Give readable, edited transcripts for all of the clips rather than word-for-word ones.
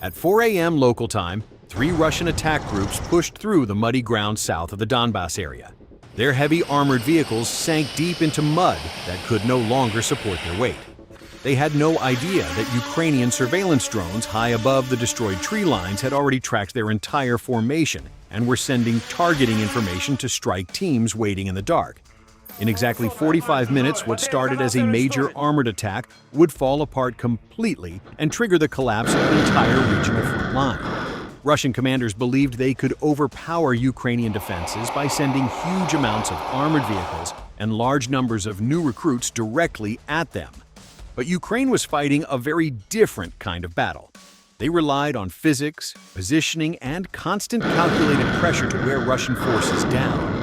At 4 a.m. local time, 3 Russian attack groups pushed through the muddy ground south of the Donbas area. Their heavy armored vehicles sank deep into mud that could no longer support their weight. They had no idea that Ukrainian surveillance drones high above the destroyed tree lines had already tracked their entire formation and were sending targeting information to strike teams waiting in the dark. In exactly 45 minutes, what started as a major armored attack would fall apart completely and trigger the collapse of the entire regional front line. Russian commanders believed they could overpower Ukrainian defenses by sending huge amounts of armored vehicles and large numbers of new recruits directly at them. But Ukraine was fighting a very different kind of battle. They relied on physics, positioning, and constant calculated pressure to wear Russian forces down.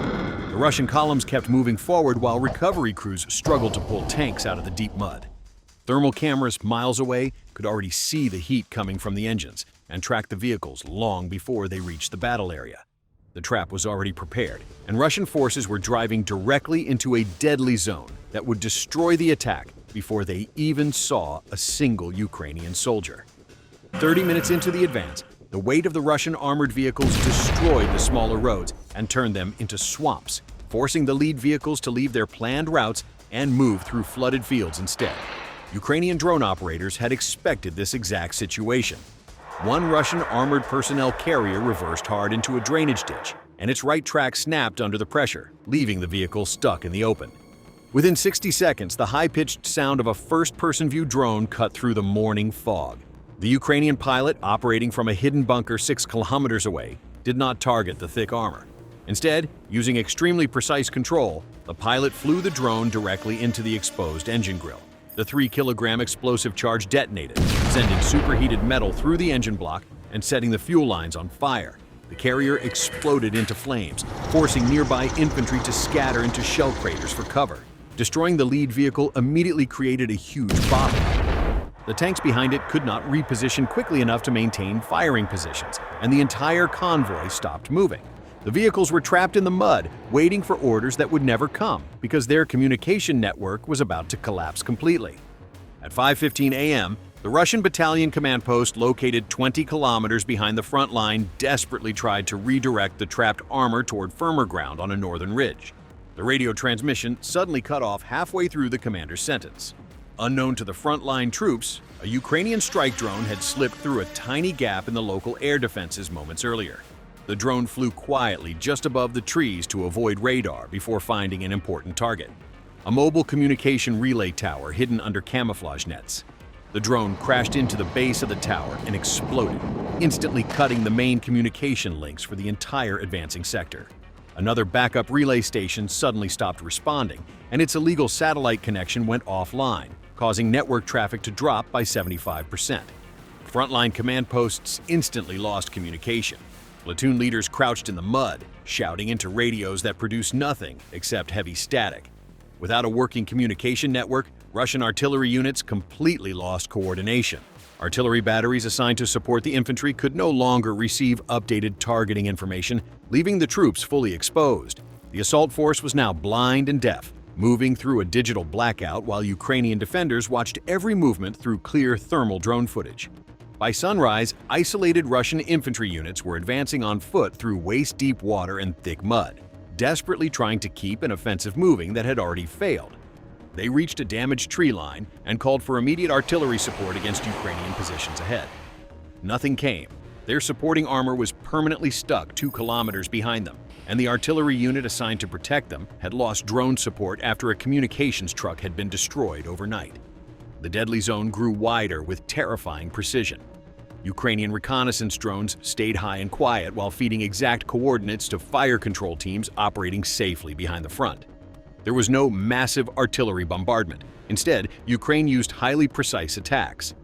The Russian columns kept moving forward while recovery crews struggled to pull tanks out of the deep mud. Thermal cameras miles away could already see the heat coming from the engines and track the vehicles long before they reached the battle area. The trap was already prepared, and Russian forces were driving directly into a deadly zone that would destroy the attack before they even saw a single Ukrainian soldier. 30 minutes into the advance, the weight of the Russian armored vehicles destroyed the smaller roads and turned them into swamps, forcing the lead vehicles to leave their planned routes and move through flooded fields instead. Ukrainian drone operators had expected this exact situation. One Russian armored personnel carrier reversed hard into a drainage ditch, and its right track snapped under the pressure, leaving the vehicle stuck in the open. Within 60 seconds, the high-pitched sound of a first-person view drone cut through the morning fog. The Ukrainian pilot, operating from a hidden bunker 6 kilometers away, did not target the thick armor. Instead, using extremely precise control, the pilot flew the drone directly into the exposed engine grill. The 3-kilogram explosive charge detonated, sending superheated metal through the engine block and setting the fuel lines on fire. The carrier exploded into flames, forcing nearby infantry to scatter into shell craters for cover. Destroying the lead vehicle immediately created a huge bottleneck. The tanks behind it could not reposition quickly enough to maintain firing positions, and the entire convoy stopped moving. The vehicles were trapped in the mud, waiting for orders that would never come because their communication network was about to collapse completely. At 5:15 a.m., the Russian battalion command post, located 20 kilometers behind the front line, desperately tried to redirect the trapped armor toward firmer ground on a northern ridge. The radio transmission suddenly cut off halfway through the commander's sentence. Unknown to the frontline troops, a Ukrainian strike drone had slipped through a tiny gap in the local air defenses moments earlier. The drone flew quietly just above the trees to avoid radar before finding an important target: a mobile communication relay tower hidden under camouflage nets. The drone crashed into the base of the tower and exploded, instantly cutting the main communication links for the entire advancing sector. Another backup relay station suddenly stopped responding, and its illegal satellite connection went offline, causing network traffic to drop by 75%. Frontline command posts instantly lost communication. Platoon leaders crouched in the mud, shouting into radios that produced nothing except heavy static. Without a working communication network, Russian artillery units completely lost coordination. Artillery batteries assigned to support the infantry could no longer receive updated targeting information, leaving the troops fully exposed. The assault force was now blind and deaf, moving through a digital blackout while Ukrainian defenders watched every movement through clear thermal drone footage. By sunrise, isolated Russian infantry units were advancing on foot through waist-deep water and thick mud, desperately trying to keep an offensive moving that had already failed. They reached a damaged tree line and called for immediate artillery support against Ukrainian positions ahead. Nothing came. Their supporting armor was permanently stuck 2 kilometers behind them, and the artillery unit assigned to protect them had lost drone support after a communications truck had been destroyed overnight. The deadly zone grew wider with terrifying precision. Ukrainian reconnaissance drones stayed high and quiet while feeding exact coordinates to fire control teams operating safely behind the front. There was no massive artillery bombardment. Instead, Ukraine used highly precise attacks.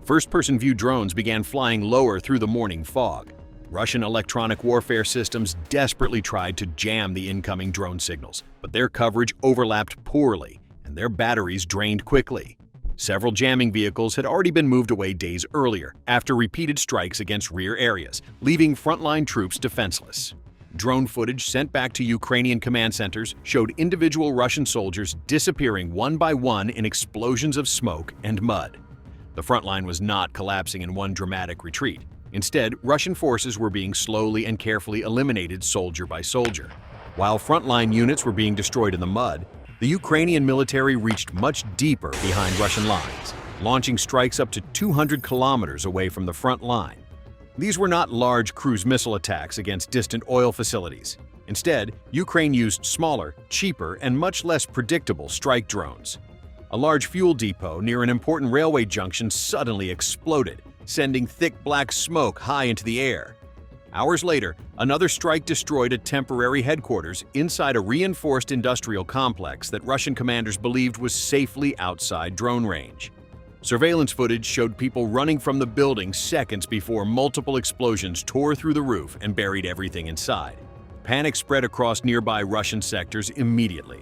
First-person view drones began flying lower through the morning fog. Russian electronic warfare systems desperately tried to jam the incoming drone signals, but their coverage overlapped poorly, and their batteries drained quickly. Several jamming vehicles had already been moved away days earlier after repeated strikes against rear areas, leaving frontline troops defenseless. Drone footage sent back to Ukrainian command centers showed individual Russian soldiers disappearing one by one in explosions of smoke and mud. The front line was not collapsing in one dramatic retreat. Instead, Russian forces were being slowly and carefully eliminated soldier by soldier. While frontline units were being destroyed in the mud, the Ukrainian military reached much deeper behind Russian lines, launching strikes up to 200 kilometers away from the front line. These were not large cruise missile attacks against distant oil facilities. Instead, Ukraine used smaller, cheaper, and much less predictable strike drones. A large fuel depot near an important railway junction suddenly exploded, sending thick black smoke high into the air. Hours later, another strike destroyed a temporary headquarters inside a reinforced industrial complex that Russian commanders believed was safely outside drone range. Surveillance footage showed people running from the building seconds before multiple explosions tore through the roof and buried everything inside. Panic spread across nearby Russian sectors immediately.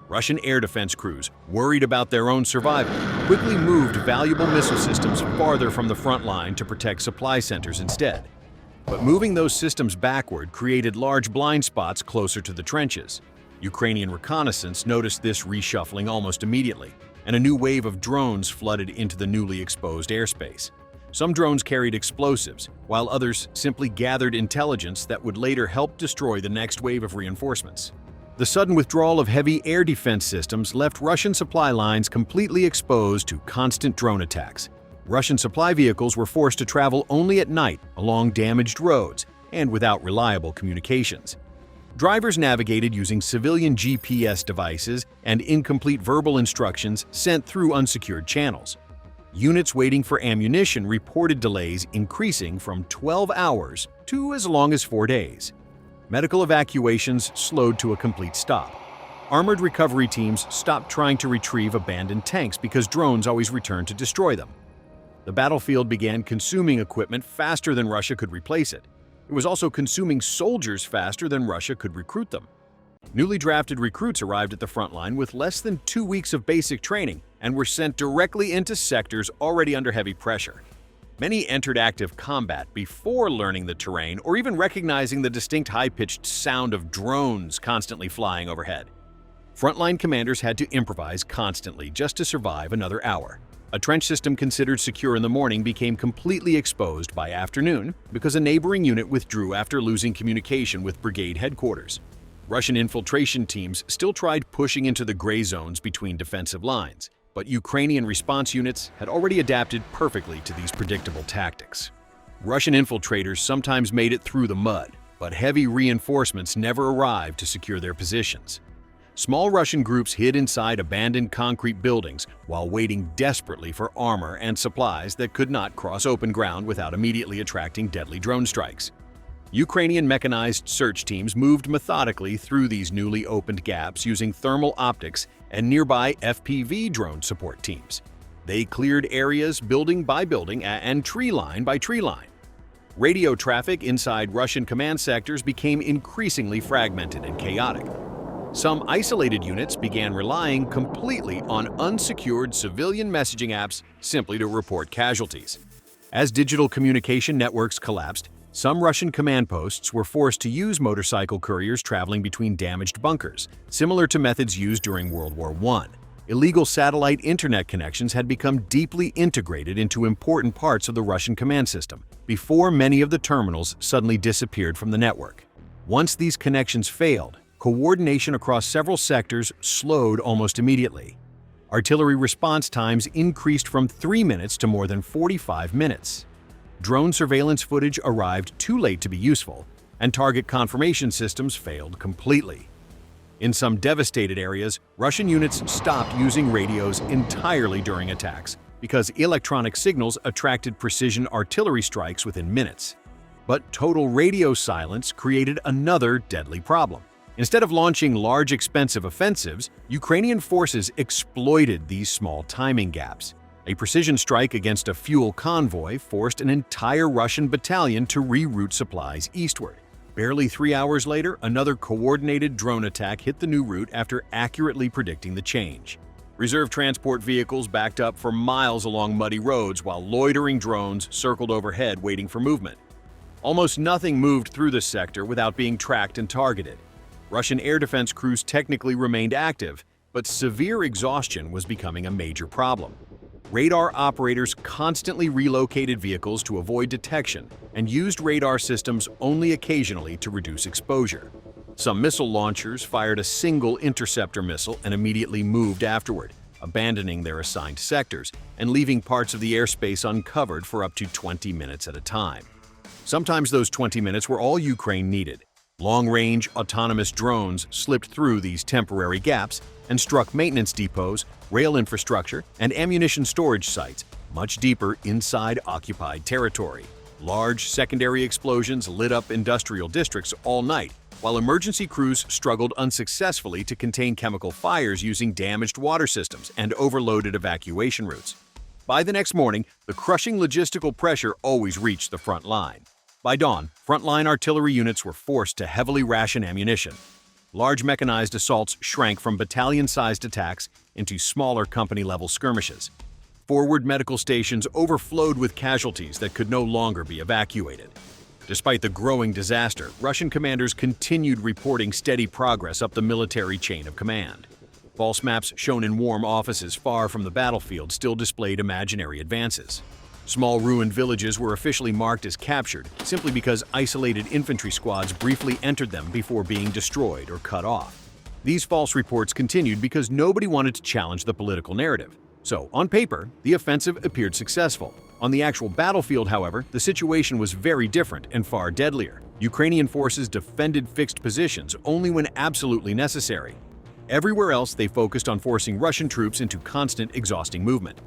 Russian air defense crews, worried about their own survival, quickly moved valuable missile systems farther from the front line to protect supply centers instead. But moving those systems backward created large blind spots closer to the trenches. Ukrainian reconnaissance noticed this reshuffling almost immediately, and a new wave of drones flooded into the newly exposed airspace. Some drones carried explosives, while others simply gathered intelligence that would later help destroy the next wave of reinforcements. The sudden withdrawal of heavy air defense systems left Russian supply lines completely exposed to constant drone attacks. Russian supply vehicles were forced to travel only at night along damaged roads and without reliable communications. Drivers navigated using civilian GPS devices and incomplete verbal instructions sent through unsecured channels. Units waiting for ammunition reported delays increasing from 12 hours to as long as 4 days. Medical evacuations slowed to a complete stop. Armored recovery teams stopped trying to retrieve abandoned tanks because drones always returned to destroy them. The battlefield began consuming equipment faster than Russia could replace it. It was also consuming soldiers faster than Russia could recruit them. Newly drafted recruits arrived at the front line with less than 2 weeks of basic training and were sent directly into sectors already under heavy pressure. Many entered active combat before learning the terrain or even recognizing the distinct high-pitched sound of drones constantly flying overhead. Frontline commanders had to improvise constantly just to survive another hour. A trench system considered secure in the morning became completely exposed by afternoon because a neighboring unit withdrew after losing communication with brigade headquarters. Russian infiltration teams still tried pushing into the gray zones between defensive lines, but Ukrainian response units had already adapted perfectly to these predictable tactics. Russian infiltrators sometimes made it through the mud, but heavy reinforcements never arrived to secure their positions. Small Russian groups hid inside abandoned concrete buildings while waiting desperately for armor and supplies that could not cross open ground without immediately attracting deadly drone strikes. Ukrainian mechanized search teams moved methodically through these newly opened gaps using thermal optics and nearby FPV drone support teams. They cleared areas building by building and tree line by tree line. Radio traffic inside Russian command sectors became increasingly fragmented and chaotic. Some isolated units began relying completely on unsecured civilian messaging apps simply to report casualties. As digital communication networks collapsed, some Russian command posts were forced to use motorcycle couriers traveling between damaged bunkers, similar to methods used during World War I. Illegal satellite internet connections had become deeply integrated into important parts of the Russian command system before many of the terminals suddenly disappeared from the network. Once these connections failed, coordination across several sectors slowed almost immediately. Artillery response times increased from 3 minutes to more than 45 minutes. Drone surveillance footage arrived too late to be useful, and target confirmation systems failed completely. In some devastated areas, Russian units stopped using radios entirely during attacks because electronic signals attracted precision artillery strikes within minutes. But total radio silence created another deadly problem. Instead of launching large, expensive offensives, Ukrainian forces exploited these small timing gaps. A precision strike against a fuel convoy forced an entire Russian battalion to reroute supplies eastward. Barely 3 hours later, another coordinated drone attack hit the new route after accurately predicting the change. Reserve transport vehicles backed up for miles along muddy roads while loitering drones circled overhead waiting for movement. Almost nothing moved through the sector without being tracked and targeted. Russian air defense crews technically remained active, but severe exhaustion was becoming a major problem. Radar operators constantly relocated vehicles to avoid detection and used radar systems only occasionally to reduce exposure. Some missile launchers fired a single interceptor missile and immediately moved afterward, abandoning their assigned sectors and leaving parts of the airspace uncovered for up to 20 minutes at a time. Sometimes those 20 minutes were all Ukraine needed. Long-range, autonomous drones slipped through these temporary gaps and struck maintenance depots, rail infrastructure, and ammunition storage sites much deeper inside occupied territory. Large secondary explosions lit up industrial districts all night, while emergency crews struggled unsuccessfully to contain chemical fires using damaged water systems and overloaded evacuation routes. By the next morning, the crushing logistical pressure always reached the front line. By dawn, frontline artillery units were forced to heavily ration ammunition. Large mechanized assaults shrank from battalion-sized attacks into smaller company-level skirmishes. Forward medical stations overflowed with casualties that could no longer be evacuated. Despite the growing disaster, Russian commanders continued reporting steady progress up the military chain of command. False maps shown in warm offices far from the battlefield still displayed imaginary advances. Small ruined villages were officially marked as captured simply because isolated infantry squads briefly entered them before being destroyed or cut off. These false reports continued because nobody wanted to challenge the political narrative. So, on paper, the offensive appeared successful. On the actual battlefield, however, the situation was very different and far deadlier. Ukrainian forces defended fixed positions only when absolutely necessary. Everywhere else, they focused on forcing Russian troops into constant, exhausting movement.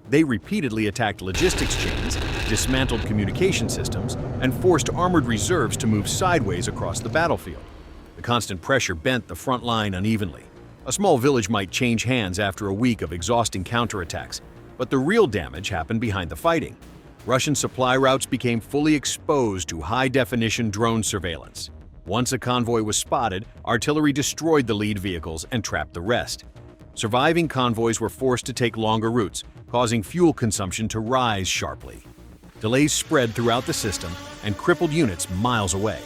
They repeatedly attacked logistics chains, dismantled communication systems, and forced armored reserves to move sideways across the battlefield. The constant pressure bent the front line unevenly. A small village might change hands after a week of exhausting counterattacks, but the real damage happened behind the fighting. Russian supply routes became fully exposed to high-definition drone surveillance. Once a convoy was spotted, artillery destroyed the lead vehicles and trapped the rest. Surviving convoys were forced to take longer routes, causing fuel consumption to rise sharply. Delays spread throughout the system and crippled units miles away.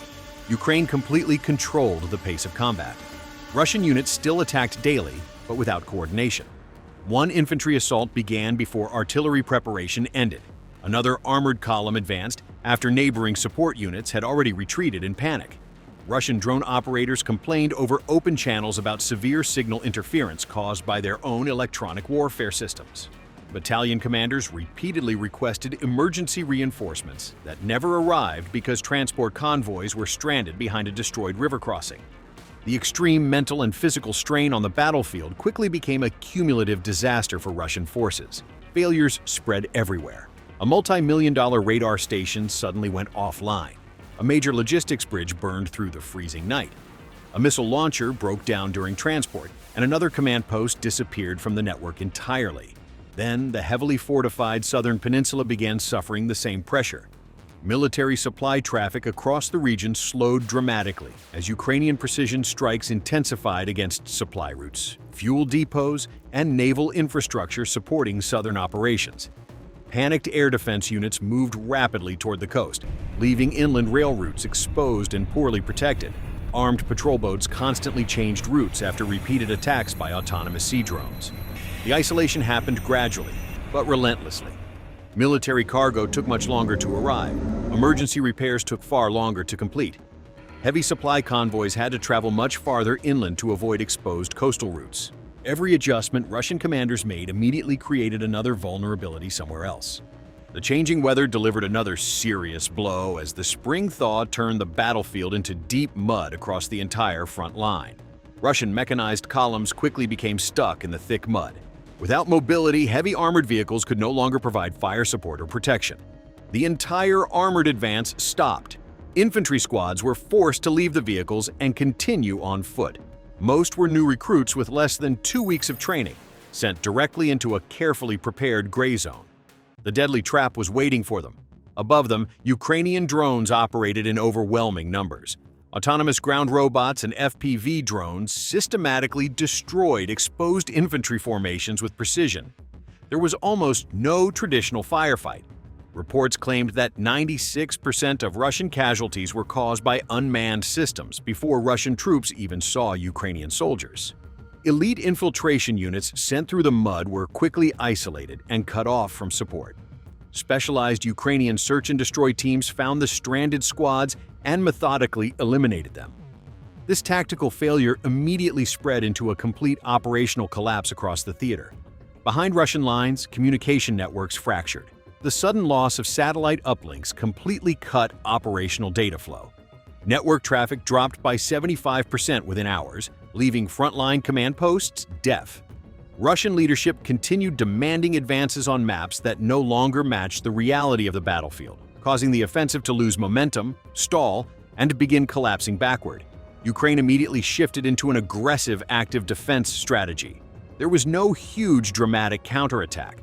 Ukraine completely controlled the pace of combat. Russian units still attacked daily, but without coordination. One infantry assault began before artillery preparation ended. Another armored column advanced after neighboring support units had already retreated in panic. Russian drone operators complained over open channels about severe signal interference caused by their own electronic warfare systems. Battalion commanders repeatedly requested emergency reinforcements that never arrived because transport convoys were stranded behind a destroyed river crossing. The extreme mental and physical strain on the battlefield quickly became a cumulative disaster for Russian forces. Failures spread everywhere. A multi-million-dollar radar station suddenly went offline. A major logistics bridge burned through the freezing night. A missile launcher broke down during transport, and another command post disappeared from the network entirely. Then, the heavily fortified southern peninsula began suffering the same pressure. Military supply traffic across the region slowed dramatically as Ukrainian precision strikes intensified against supply routes, fuel depots, and naval infrastructure supporting southern operations. Panicked air defense units moved rapidly toward the coast, leaving inland rail routes exposed and poorly protected. Armed patrol boats constantly changed routes after repeated attacks by autonomous sea drones. The isolation happened gradually, but relentlessly. Military cargo took much longer to arrive. Emergency repairs took far longer to complete. Heavy supply convoys had to travel much farther inland to avoid exposed coastal routes. Every adjustment Russian commanders made immediately created another vulnerability somewhere else. The changing weather delivered another serious blow as the spring thaw turned the battlefield into deep mud across the entire front line. Russian mechanized columns quickly became stuck in the thick mud. Without mobility, heavy armored vehicles could no longer provide fire support or protection. The entire armored advance stopped. Infantry squads were forced to leave the vehicles and continue on foot. Most were new recruits with less than 2 weeks of training, sent directly into a carefully prepared gray zone. The deadly trap was waiting for them. Above them, Ukrainian drones operated in overwhelming numbers. Autonomous ground robots and FPV drones systematically destroyed exposed infantry formations with precision. There was almost no traditional firefight. Reports claimed that 96% of Russian casualties were caused by unmanned systems before Russian troops even saw Ukrainian soldiers. Elite infiltration units sent through the mud were quickly isolated and cut off from support. Specialized Ukrainian search and destroy teams found the stranded squads and methodically eliminated them. This tactical failure immediately spread into a complete operational collapse across the theater. Behind Russian lines, communication networks fractured. The sudden loss of satellite uplinks completely cut operational data flow. Network traffic dropped by 75% within hours, leaving frontline command posts deaf. Russian leadership continued demanding advances on maps that no longer matched the reality of the battlefield, causing the offensive to lose momentum, stall, and begin collapsing backward. Ukraine immediately shifted into an aggressive active defense strategy. There was no huge dramatic counterattack.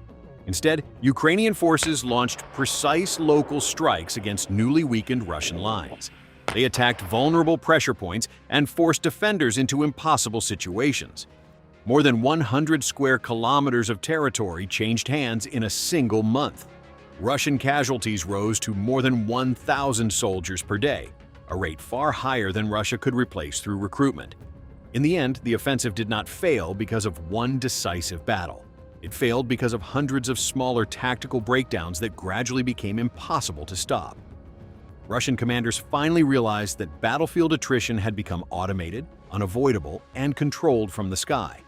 Instead, Ukrainian forces launched precise local strikes against newly weakened Russian lines. They attacked vulnerable pressure points and forced defenders into impossible situations. More than 100 square kilometers of territory changed hands in a single month. Russian casualties rose to more than 1,000 soldiers per day, a rate far higher than Russia could replace through recruitment. In the end, the offensive did not fail because of one decisive battle. It failed because of hundreds of smaller tactical breakdowns that gradually became impossible to stop. Russian commanders finally realized that battlefield attrition had become automated, unavoidable, and controlled from the sky.